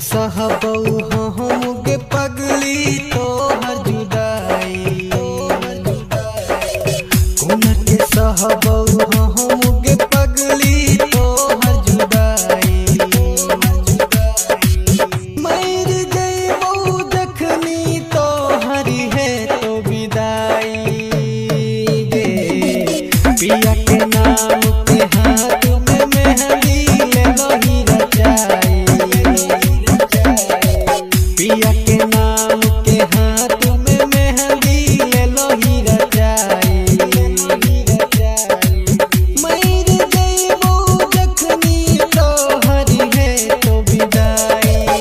सहबौ हम के पगली तोहर जुदाई कोन के सहबौ हम के पगली तोहर जुदाई मर जइबौ जखनी तोहरी है तो विदाई गे पिया के नाम के हाथ में मेहंदी ले लही रचाई पिया के नाम के हाथ में मेहंदी ले लोही रचाई मर जइबौ जखनी तोहरी है तो विदाई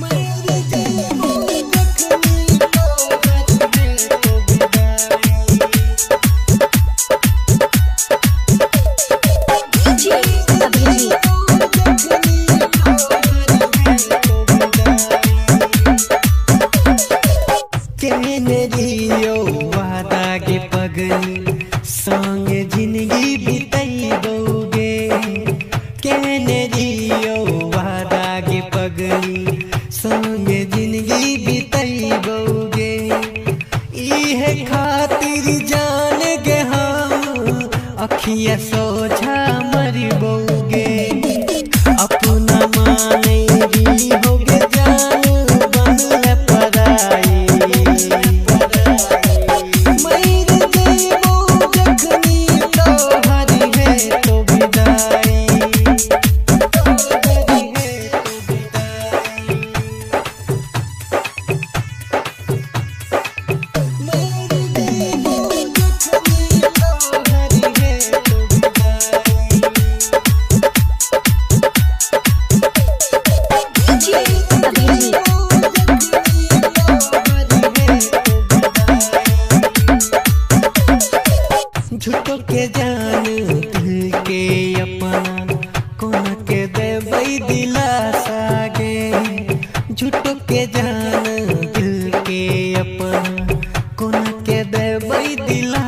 मर जइबौ जखनी तोहरी है तो रियो वादा के पगली संग जिंदगी बितैबोगे केने रियो वादा के पगली संग जिंदगी बितैबोगे इहे खातिर जान गे हम अखिया सोझा मरबोगे अपना माने भी होगे जान बनल पराई झूठो के जान दिल के अपना कोन के देबै दिलासा गे झूठो के जान दिल के अपना कोन के देबै दिलासा